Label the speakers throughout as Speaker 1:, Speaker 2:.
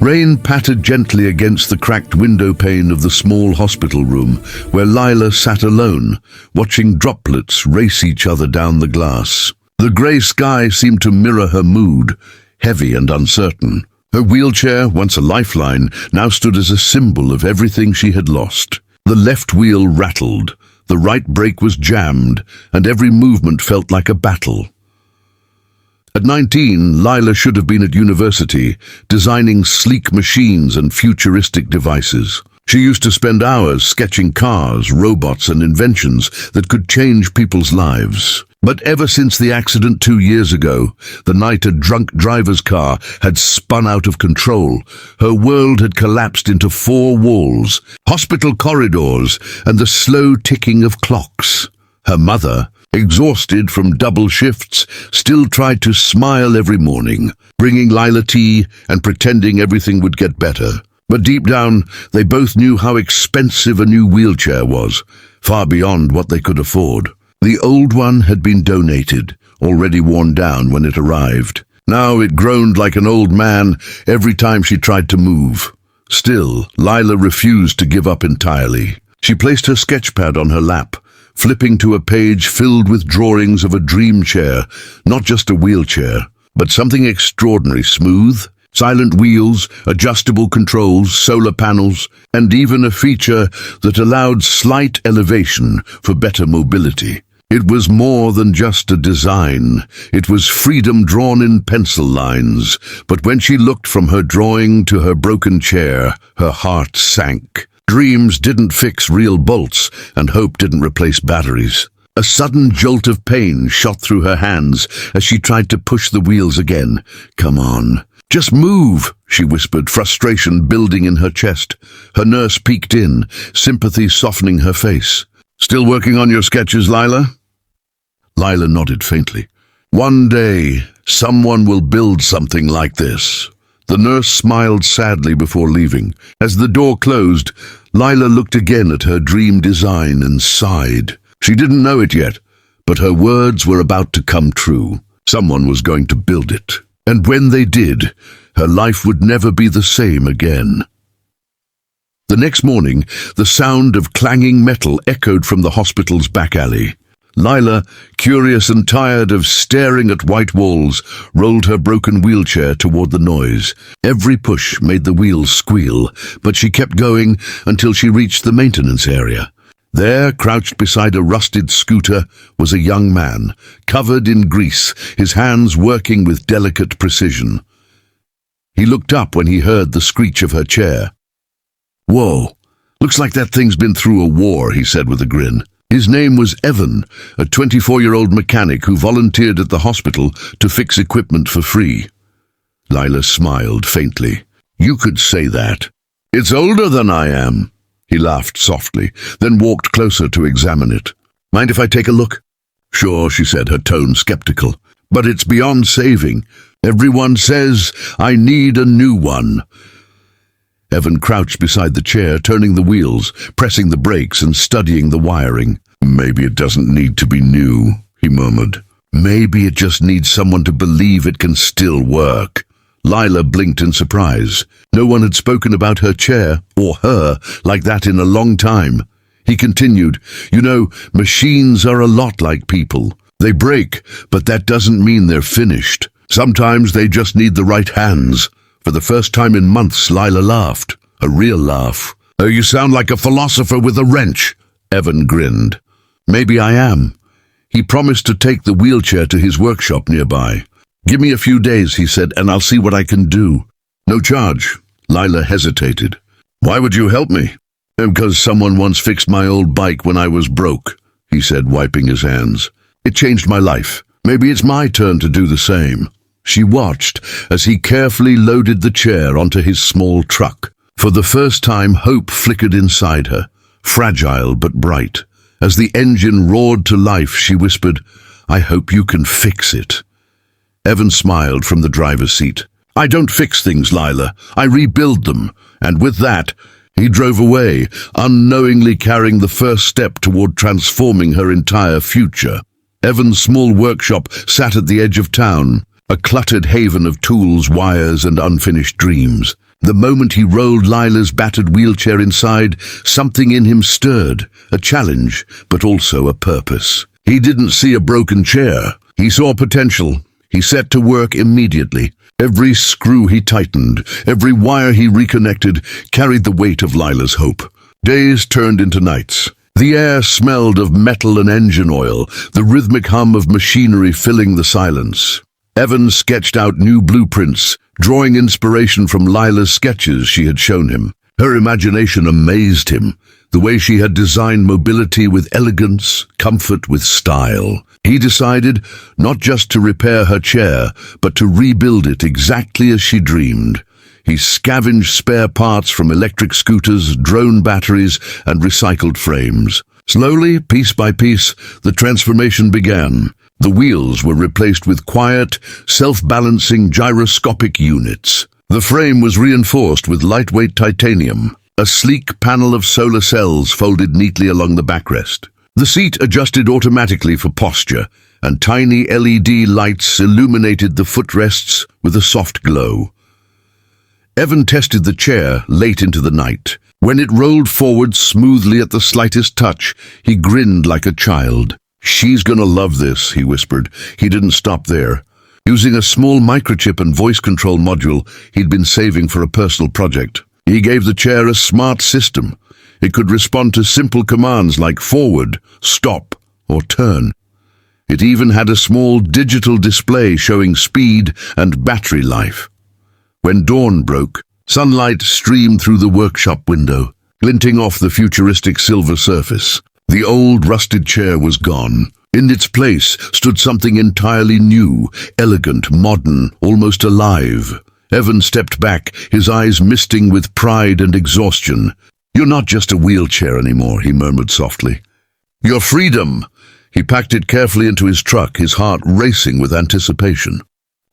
Speaker 1: Rain pattered gently against the cracked window pane of the small hospital room, where Lila sat alone, watching droplets race each other down the glass. The grey sky seemed to mirror her mood, heavy and uncertain. Her wheelchair, once a lifeline, now stood as a symbol of everything she had lost. The left wheel rattled, the right brake was jammed, and every movement felt like a battle. At 19, Lila should have been at university, designing sleek machines and futuristic devices. She used to spend hours sketching cars, robots, and inventions that could change people's lives. But ever since the accident 2 years ago, the night a drunk driver's car had spun out of control, her world had collapsed into 4 walls, hospital corridors, and the slow ticking of clocks. Her mother, exhausted from double shifts, still tried to smile every morning, bringing Lila tea and pretending everything would get better. But deep down, they both knew how expensive a new wheelchair was, far beyond what they could afford. The old one had been donated, already worn down when it arrived. Now it groaned like an old man every time she tried to move. Still, Lila refused to give up entirely. She placed her sketchpad on her lap, flipping to a page filled with drawings of a dream chair, not just a wheelchair, but something extraordinary: smooth, silent wheels, adjustable controls, solar panels, and even a feature that allowed slight elevation for better mobility. It was more than just a design. It was freedom drawn in pencil lines. But when she looked from her drawing to her broken chair, her heart sank. Dreams didn't fix real bolts, and hope didn't replace batteries. A sudden jolt of pain shot through her hands as she tried to push the wheels again. "Come on. Just move," she whispered, frustration building in her chest. Her nurse peeked in, sympathy softening her face. "Still working on your sketches, Lila?" Lila nodded faintly. "One day, someone will build something like this." The nurse smiled sadly before leaving. As the door closed, Lila looked again at her dream design and sighed. She didn't know it yet, but her words were about to come true. Someone was going to build it. And when they did, her life would never be the same again. The next morning, the sound of clanging metal echoed from the hospital's back alley. Lila, curious and tired of staring at white walls, rolled her broken wheelchair toward the noise. Every push made the wheels squeal, but she kept going until she reached the maintenance area. There, crouched beside a rusted scooter, was a young man, covered in grease, his hands working with delicate precision. He looked up when he heard the screech of her chair. "Whoa, looks like that thing's been through a war," he said with a grin. His name was Evan, a 24-year-old mechanic who volunteered at the hospital to fix equipment for free. Lila smiled faintly. "You could say that. It's older than I am." He laughed softly, then walked closer to examine it. "Mind if I take a look?" "Sure," she said, her tone skeptical. "But it's beyond saving. Everyone says I need a new one." Evan crouched beside the chair, turning the wheels, pressing the brakes and studying the wiring. "Maybe it doesn't need to be new," he murmured. "Maybe it just needs someone to believe it can still work." Lila blinked in surprise. No one had spoken about her chair, or her, like that in a long time. He continued, "You know, machines are a lot like people. They break, but that doesn't mean they're finished. Sometimes they just need the right hands." For the first time in months, Lila laughed. A real laugh. "Oh, you sound like a philosopher with a wrench." Evan grinned. "Maybe I am." He promised to take the wheelchair to his workshop nearby. "Give me a few days," he said, "and I'll see what I can do." "No charge." Lila hesitated. "Why would you help me?" "Because someone once fixed my old bike when I was broke," he said, wiping his hands. "It changed my life. Maybe it's my turn to do the same." She watched as he carefully loaded the chair onto his small truck. For the first time, hope flickered inside her, fragile but bright. As the engine roared to life, she whispered, "I hope you can fix it." Evan smiled from the driver's seat. "I don't fix things, Lila. I rebuild them." And with that, he drove away, unknowingly carrying the first step toward transforming her entire future. Evan's small workshop sat at the edge of town, a cluttered haven of tools, wires, and unfinished dreams. The moment he rolled Lila's battered wheelchair inside, something in him stirred, a challenge, but also a purpose. He didn't see a broken chair. He saw potential. He set to work immediately. Every screw he tightened, every wire he reconnected, carried the weight of Lila's hope. Days turned into nights. The air smelled of metal and engine oil, the rhythmic hum of machinery filling the silence. Evan sketched out new blueprints, drawing inspiration from Lila's sketches she had shown him. Her imagination amazed him, the way she had designed mobility with elegance, comfort with style. He decided not just to repair her chair, but to rebuild it exactly as she dreamed. He scavenged spare parts from electric scooters, drone batteries, and recycled frames. Slowly, piece by piece, the transformation began. The wheels were replaced with quiet, self-balancing gyroscopic units. The frame was reinforced with lightweight titanium, a sleek panel of solar cells folded neatly along the backrest. The seat adjusted automatically for posture, and tiny LED lights illuminated the footrests with a soft glow. Evan tested the chair late into the night. When it rolled forward smoothly at the slightest touch, he grinned like a child. "She's gonna love this," he whispered. He didn't stop there. Using a small microchip and voice control module he'd been saving for a personal project, he gave the chair a smart system. It could respond to simple commands like forward, stop, or turn. It even had a small digital display showing speed and battery life. When dawn broke, sunlight streamed through the workshop window, glinting off the futuristic silver surface. The old rusted chair was gone. In its place stood something entirely new, elegant, modern, almost alive. Evan stepped back, his eyes misting with pride and exhaustion. "You're not just a wheelchair anymore," he murmured softly. "Your freedom." He packed it carefully into his truck, his heart racing with anticipation.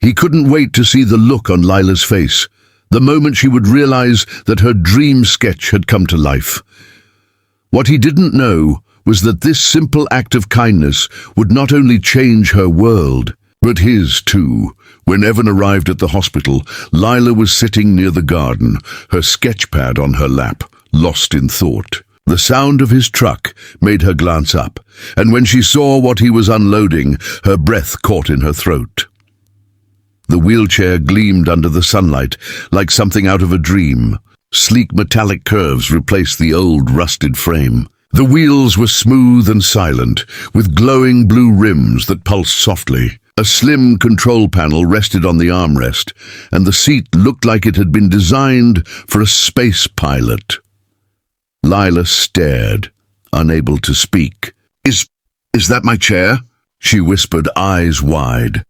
Speaker 1: He couldn't wait to see the look on Lila's face, the moment she would realize that her dream sketch had come to life. What he didn't know was that this simple act of kindness would not only change her world, but his too. When Evan arrived at the hospital, Lila was sitting near the garden, her sketchpad on her lap, lost in thought. The sound of his truck made her glance up, and when she saw what he was unloading, her breath caught in her throat. The wheelchair gleamed under the sunlight like something out of a dream. Sleek metallic curves replaced the old rusted frame. The wheels were smooth and silent, with glowing blue rims that pulsed softly. A slim control panel rested on the armrest, and the seat looked like it had been designed for a space pilot. Lila stared, unable to speak. Is that my chair?" she whispered, eyes wide.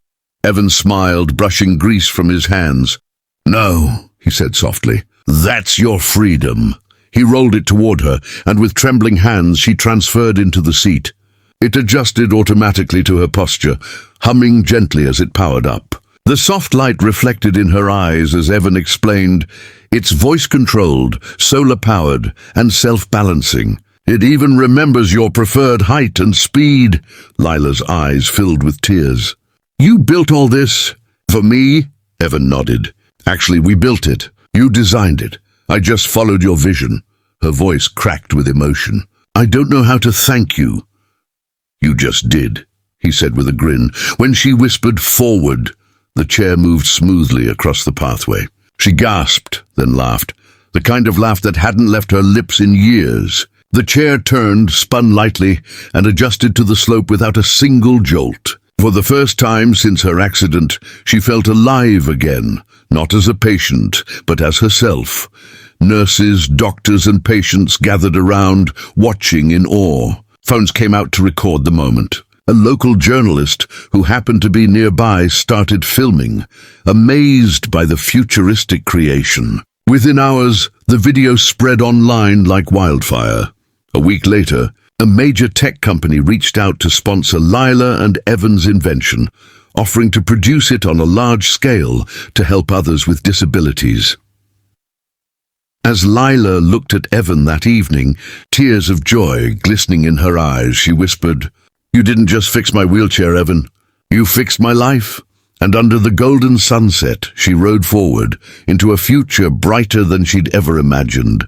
Speaker 1: Evan smiled, brushing grease from his hands. "No," he said softly. "That's your freedom." He rolled it toward her, and with trembling hands she transferred into the seat. It adjusted automatically to her posture, humming gently as it powered up. The soft light reflected in her eyes as Evan explained, "It's voice-controlled, solar-powered, and self-balancing. It even remembers your preferred height and speed." Lila's eyes filled with tears. "You built all this?" "For me?" Evan nodded. "Actually, we built it. You designed it. I just followed your vision." Her voice cracked with emotion. "I don't know how to thank you." "You just did," he said with a grin. When she whispered forward, the chair moved smoothly across the pathway. She gasped, then laughed, the kind of laugh that hadn't left her lips in years. The chair turned, spun lightly, and adjusted to the slope without a single jolt. For the first time since her accident, she felt alive again, not as a patient, but as herself. Nurses, doctors, and patients gathered around, watching in awe. Phones came out to record the moment. A local journalist who happened to be nearby started filming, amazed by the futuristic creation. Within hours, the video spread online like wildfire. A week later, a major tech company reached out to sponsor Lila and Evan's invention, offering to produce it on a large scale to help others with disabilities. As Lila looked at Evan that evening, tears of joy glistening in her eyes, she whispered, "You didn't just fix my wheelchair, Evan. You fixed my life." And under the golden sunset, she rode forward into a future brighter than she'd ever imagined.